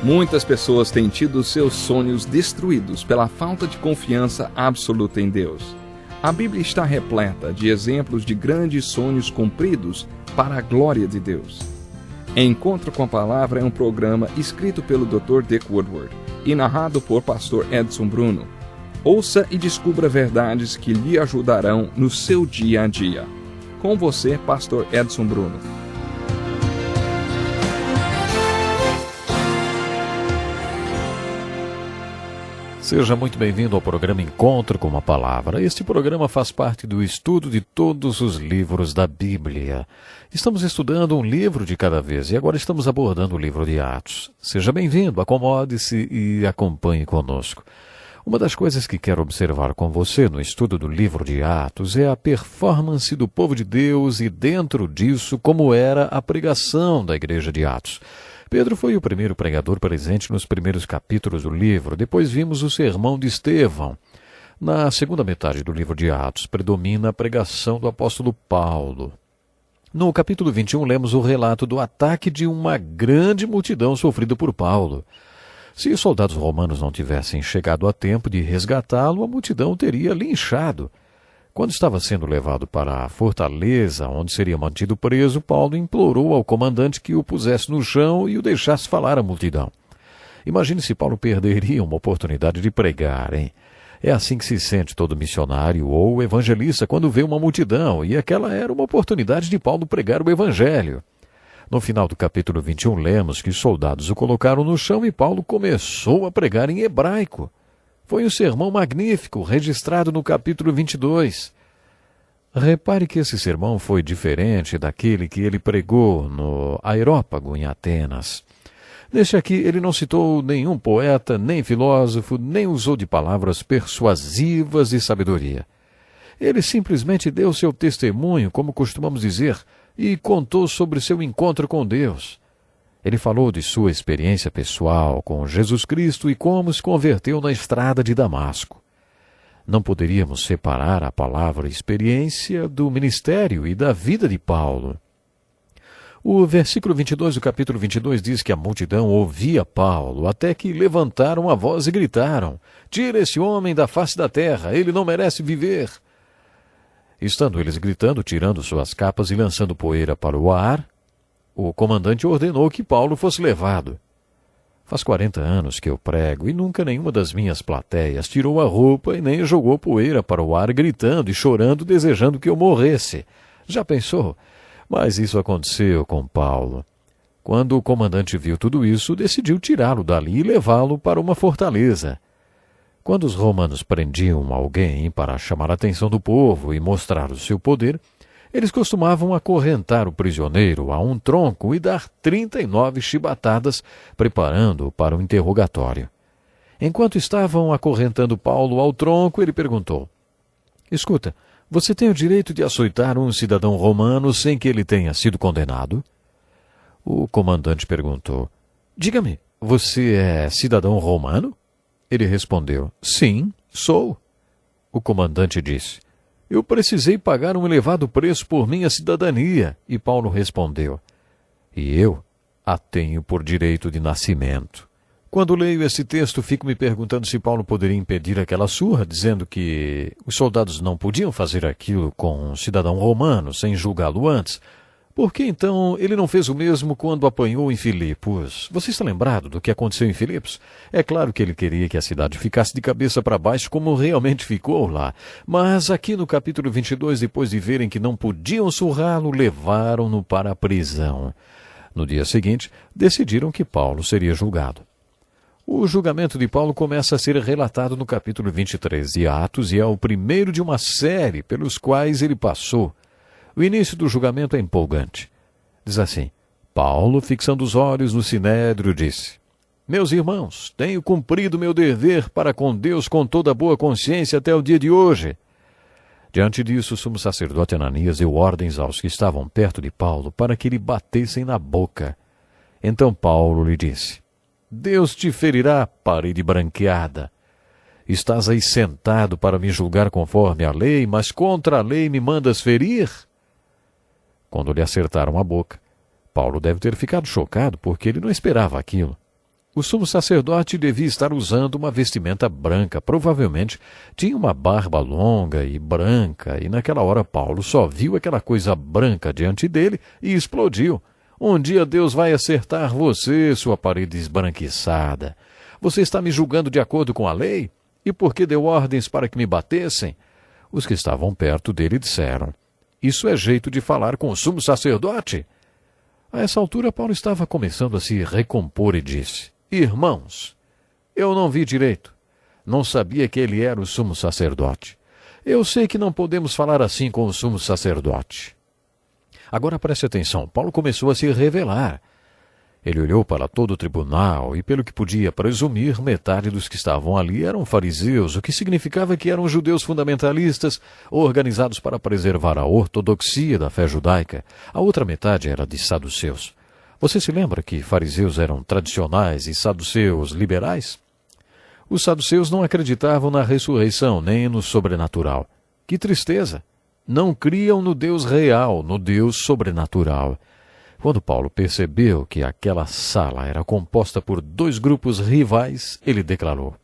Muitas pessoas têm tido seus sonhos destruídos pela falta de confiança absoluta em Deus. A Bíblia está repleta de exemplos de grandes sonhos cumpridos para a glória de Deus. Encontro com a Palavra é um programa escrito pelo Dr. Dick Woodward e narrado por Pastor Edson Bruno. Ouça e descubra verdades que lhe ajudarão no seu dia a dia. Com você, Pastor Edson Bruno. Seja muito bem-vindo ao programa Encontro com a Palavra. Este programa faz parte do estudo de todos os livros da Bíblia. Estamos estudando um livro de cada vez e agora estamos abordando o livro de Atos. Seja bem-vindo, acomode-se e acompanhe conosco. Uma das coisas que quero observar com você no estudo do livro de Atos é a performance do povo de Deus e, dentro disso, como era a pregação da igreja de Atos. Pedro foi o primeiro pregador presente nos primeiros capítulos do livro. Depois vimos o sermão de Estevão. Na segunda metade do livro de Atos, predomina a pregação do apóstolo Paulo. No capítulo 21, lemos o relato do ataque de uma grande multidão sofrida por Paulo. Se os soldados romanos não tivessem chegado a tempo de resgatá-lo, a multidão teria linchado. Quando estava sendo levado para a fortaleza, onde seria mantido preso, Paulo implorou ao comandante que o pusesse no chão e o deixasse falar à multidão. Imagine se Paulo perderia uma oportunidade de pregar, hein? É assim que se sente todo missionário ou evangelista quando vê uma multidão, e aquela era uma oportunidade de Paulo pregar o evangelho. No final do capítulo 21, lemos que os soldados o colocaram no chão e Paulo começou a pregar em hebraico. Foi um sermão magnífico, registrado no capítulo 22. Repare que esse sermão foi diferente daquele que ele pregou no Areópago, em Atenas. Neste aqui, ele não citou nenhum poeta, nem filósofo, nem usou de palavras persuasivas de sabedoria. Ele simplesmente deu seu testemunho, como costumamos dizer, e contou sobre seu encontro com Deus. Ele falou de sua experiência pessoal com Jesus Cristo e como se converteu na estrada de Damasco. Não poderíamos separar a palavra experiência do ministério e da vida de Paulo. O versículo 22 do capítulo 22 diz que a multidão ouvia Paulo, até que levantaram a voz e gritaram: "Tira esse homem da face da terra, ele não merece viver." Estando eles gritando, tirando suas capas e lançando poeira para o ar, o comandante ordenou que Paulo fosse levado. Faz 40 anos que eu prego e nunca nenhuma das minhas plateias tirou a roupa e nem jogou poeira para o ar gritando e chorando, desejando que eu morresse. Já pensou? Mas isso aconteceu com Paulo. Quando o comandante viu tudo isso, decidiu tirá-lo dali e levá-lo para uma fortaleza. Quando os romanos prendiam alguém para chamar a atenção do povo e mostrar o seu poder, eles costumavam acorrentar o prisioneiro a um tronco e dar 39 chibatadas, preparando-o para o interrogatório. Enquanto estavam acorrentando Paulo ao tronco, ele perguntou: "Escuta, você tem o direito de açoitar um cidadão romano sem que ele tenha sido condenado?" O comandante perguntou: "Diga-me, você é cidadão romano?" Ele respondeu: "Sim, sou." O comandante disse: "Eu precisei pagar um elevado preço por minha cidadania." E Paulo respondeu: "E eu a tenho por direito de nascimento." Quando leio esse texto, fico me perguntando se Paulo poderia impedir aquela surra, dizendo que os soldados não podiam fazer aquilo com um cidadão romano sem julgá-lo antes. Por que então ele não fez o mesmo quando apanhou em Filipos? Você está lembrado do que aconteceu em Filipos? É claro que ele queria que a cidade ficasse de cabeça para baixo como realmente ficou lá. Mas aqui no capítulo 22, depois de verem que não podiam surrá-lo, levaram-no para a prisão. No dia seguinte, decidiram que Paulo seria julgado. O julgamento de Paulo começa a ser relatado no capítulo 23 de Atos e é o primeiro de uma série pelos quais ele passou. O início do julgamento é empolgante. Diz assim: Paulo, fixando os olhos no sinédrio, disse: "Meus irmãos, tenho cumprido meu dever para com Deus com toda boa consciência até o dia de hoje." Diante disso, o sumo sacerdote Ananias deu ordens aos que estavam perto de Paulo para que lhe batessem na boca. Então Paulo lhe disse: "Deus te ferirá, parede branqueada. Estás aí sentado para me julgar conforme a lei, mas contra a lei me mandas ferir?" Quando lhe acertaram a boca, Paulo deve ter ficado chocado porque ele não esperava aquilo. O sumo sacerdote devia estar usando uma vestimenta branca, provavelmente tinha uma barba longa e branca, e naquela hora Paulo só viu aquela coisa branca diante dele e explodiu. Um dia Deus vai acertar você, sua parede esbranquiçada. Você está me julgando de acordo com a lei? E por que deu ordens para que me batessem? Os que estavam perto dele disseram: Isso é jeito de falar com o sumo sacerdote? A essa altura Paulo estava começando a se recompor e disse: Irmãos, eu não vi direito. Não sabia que ele era o sumo sacerdote. Eu sei que não podemos falar assim com o sumo sacerdote. Agora preste atenção, Paulo começou a se revelar. Ele olhou para todo o tribunal e, pelo que podia presumir, metade dos que estavam ali eram fariseus, o que significava que eram judeus fundamentalistas, organizados para preservar a ortodoxia da fé judaica. A outra metade era de saduceus. Você se lembra que fariseus eram tradicionais e saduceus liberais? Os saduceus não acreditavam na ressurreição nem no sobrenatural. Que tristeza! Não criam no Deus real, no Deus sobrenatural. Quando Paulo percebeu que aquela sala era composta por dois grupos rivais, ele declarou: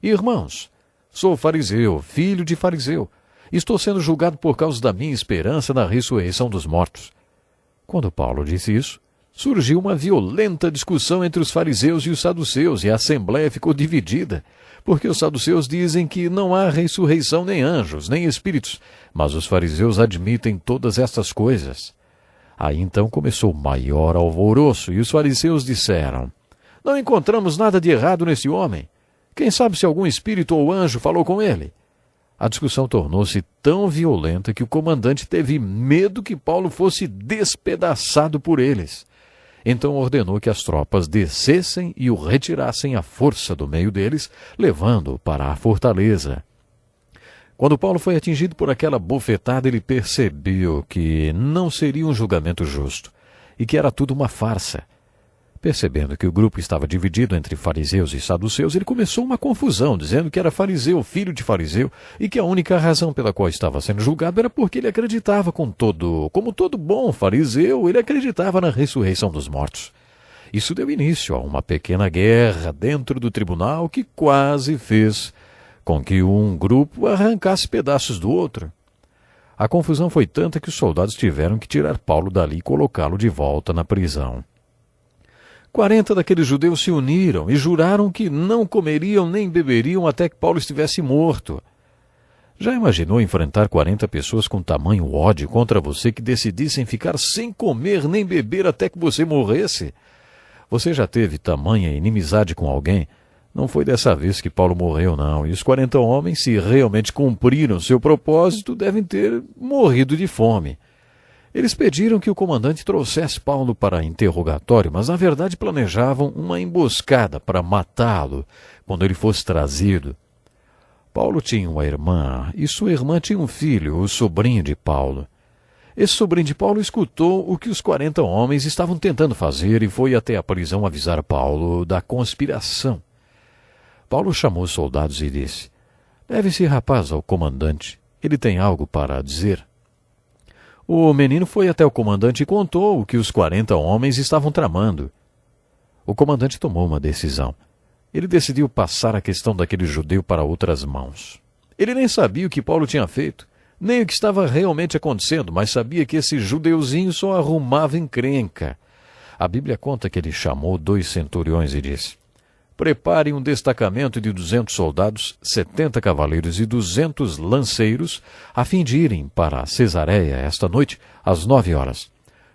Irmãos, sou fariseu, filho de fariseu. Estou sendo julgado por causa da minha esperança na ressurreição dos mortos. Quando Paulo disse isso, surgiu uma violenta discussão entre os fariseus e os saduceus, e a assembleia ficou dividida, porque os saduceus dizem que não há ressurreição nem anjos, nem espíritos, mas os fariseus admitem todas estas coisas. Aí então começou o maior alvoroço, e os fariseus disseram: Não encontramos nada de errado nesse homem. Quem sabe se algum espírito ou anjo falou com ele? A discussão tornou-se tão violenta que o comandante teve medo que Paulo fosse despedaçado por eles. Então ordenou que as tropas descessem e o retirassem à força do meio deles, levando-o para a fortaleza. Quando Paulo foi atingido por aquela bofetada, ele percebeu que não seria um julgamento justo e que era tudo uma farsa. Percebendo que o grupo estava dividido entre fariseus e saduceus, ele começou uma confusão, dizendo que era fariseu, filho de fariseu, e que a única razão pela qual estava sendo julgado era porque ele acreditava como todo bom fariseu, ele acreditava na ressurreição dos mortos. Isso deu início a uma pequena guerra dentro do tribunal que quase fez com que um grupo arrancasse pedaços do outro. A confusão foi tanta que os soldados tiveram que tirar Paulo dali e colocá-lo de volta na prisão. 40 daqueles judeus se uniram e juraram que não comeriam nem beberiam até que Paulo estivesse morto. Já imaginou enfrentar 40 pessoas com tamanho ódio contra você que decidissem ficar sem comer nem beber até que você morresse? Você já teve tamanha inimizade com alguém? Não foi dessa vez que Paulo morreu, não. E os 40 homens, se realmente cumpriram seu propósito, devem ter morrido de fome. Eles pediram que o comandante trouxesse Paulo para interrogatório, mas na verdade planejavam uma emboscada para matá-lo quando ele fosse trazido. Paulo tinha uma irmã, e sua irmã tinha um filho, o sobrinho de Paulo. Esse sobrinho de Paulo escutou o que os 40 homens estavam tentando fazer e foi até a prisão avisar Paulo da conspiração. Paulo chamou os soldados e disse: Leve esse rapaz ao comandante, ele tem algo para dizer. O menino foi até o comandante e contou o que os 40 homens estavam tramando. O comandante tomou uma decisão. Ele decidiu passar a questão daquele judeu para outras mãos. Ele nem sabia o que Paulo tinha feito, nem o que estava realmente acontecendo, mas sabia que esse judeuzinho só arrumava encrenca. A Bíblia conta que ele chamou 2 centuriões e disse: Preparem um destacamento de 200 soldados, 70 cavaleiros e 200 lanceiros, a fim de irem para Cesareia esta noite, às 9 horas.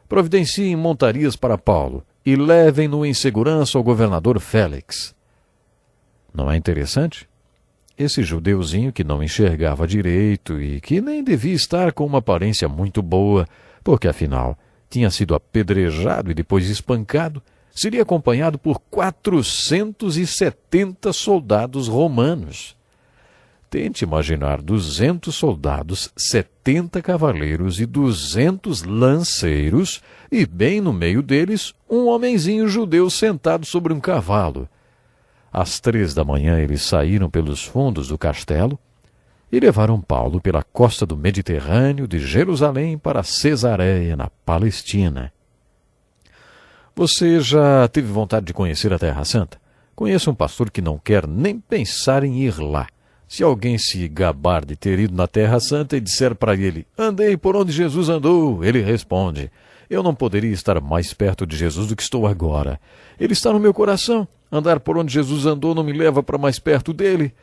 Providenciem montarias para Paulo e levem-no em segurança ao governador Félix. Não é interessante? Esse judeuzinho que não enxergava direito e que nem devia estar com uma aparência muito boa, porque afinal tinha sido apedrejado e depois espancado, seria acompanhado por 470 soldados romanos. Tente imaginar 200 soldados, 70 cavaleiros e 200 lanceiros, e bem no meio deles, um homenzinho judeu sentado sobre um cavalo. Às 3 da manhã eles saíram pelos fundos do castelo e levaram Paulo pela costa do Mediterrâneo de Jerusalém para Cesareia, na Palestina. Você já teve vontade de conhecer a Terra Santa? Conheço um pastor que não quer nem pensar em ir lá. Se alguém se gabar de ter ido na Terra Santa e disser para ele, andei por onde Jesus andou, ele responde, eu não poderia estar mais perto de Jesus do que estou agora. Ele está no meu coração. Andar por onde Jesus andou não me leva para mais perto dele.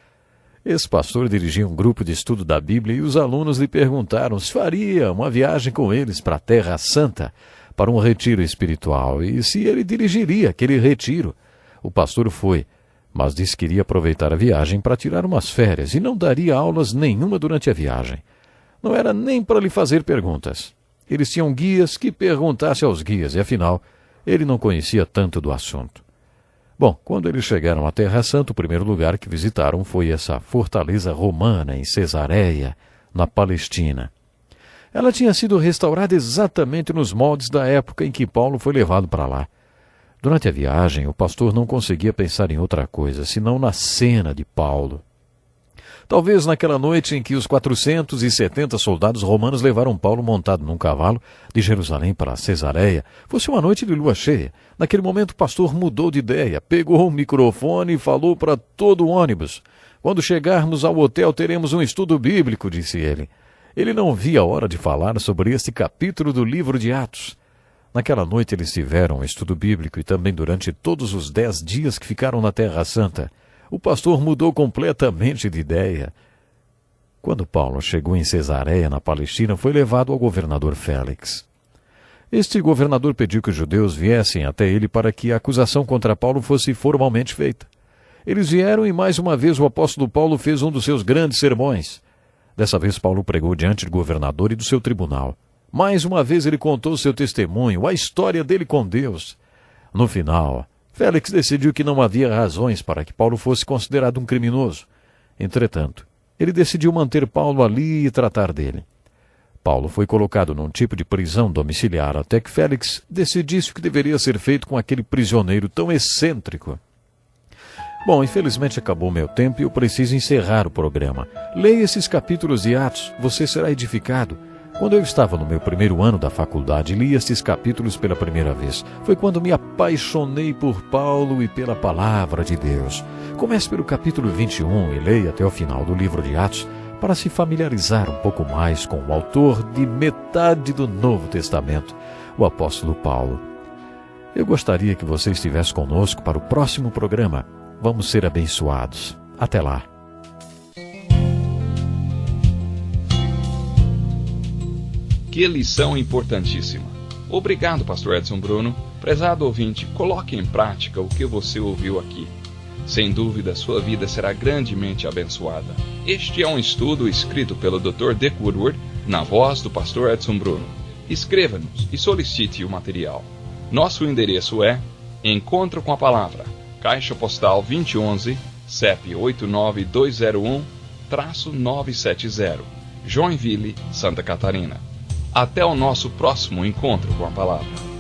Esse pastor dirigia um grupo de estudo da Bíblia e os alunos lhe perguntaram se faria uma viagem com eles para a Terra Santa, para um retiro espiritual, e se ele dirigiria aquele retiro. O pastor foi, mas disse que iria aproveitar a viagem para tirar umas férias e não daria aulas nenhuma durante a viagem. Não era nem para lhe fazer perguntas. Eles tinham guias que perguntasse aos guias, e afinal, ele não conhecia tanto do assunto. Bom, quando eles chegaram à Terra Santa, o primeiro lugar que visitaram foi essa fortaleza romana em Cesareia, na Palestina. Ela tinha sido restaurada exatamente nos moldes da época em que Paulo foi levado para lá. Durante a viagem, o pastor não conseguia pensar em outra coisa, senão na cena de Paulo. Talvez naquela noite em que os 470 soldados romanos levaram Paulo montado num cavalo de Jerusalém para Cesareia, fosse uma noite de lua cheia. Naquele momento o pastor mudou de ideia, pegou o microfone e falou para todo o ônibus. Quando chegarmos ao hotel teremos um estudo bíblico, disse ele. Ele não via a hora de falar sobre este capítulo do livro de Atos. Naquela noite eles tiveram um estudo bíblico e também durante todos os 10 dias que ficaram na Terra Santa. O pastor mudou completamente de ideia. Quando Paulo chegou em Cesareia, na Palestina, foi levado ao governador Félix. Este governador pediu que os judeus viessem até ele para que a acusação contra Paulo fosse formalmente feita. Eles vieram e mais uma vez o apóstolo Paulo fez um dos seus grandes sermões. Dessa vez Paulo pregou diante do governador e do seu tribunal. Mais uma vez ele contou seu testemunho, a história dele com Deus. No final, Félix decidiu que não havia razões para que Paulo fosse considerado um criminoso. Entretanto, ele decidiu manter Paulo ali e tratar dele. Paulo foi colocado num tipo de prisão domiciliar até que Félix decidisse o que deveria ser feito com aquele prisioneiro tão excêntrico. Bom, infelizmente acabou meu tempo e eu preciso encerrar o programa. Leia esses capítulos de Atos, você será edificado. Quando eu estava no meu primeiro ano da faculdade, li estes capítulos pela primeira vez. Foi quando me apaixonei por Paulo e pela palavra de Deus. Comece pelo capítulo 21 e leia até o final do livro de Atos para se familiarizar um pouco mais com o autor de metade do Novo Testamento, o apóstolo Paulo. Eu gostaria que você estivesse conosco para o próximo programa. Vamos ser abençoados. Até lá. Que lição importantíssima. Obrigado, pastor Edson Bruno. Prezado ouvinte, coloque em prática o que você ouviu aqui. Sem dúvida, sua vida será grandemente abençoada. Este é um estudo escrito pelo Dr. Dick Woodward, na voz do pastor Edson Bruno. Escreva-nos e solicite o material. Nosso endereço é Encontro com a Palavra, Caixa Postal 2011, CEP 89201-970, Joinville, Santa Catarina. Até o nosso próximo encontro com a Palavra.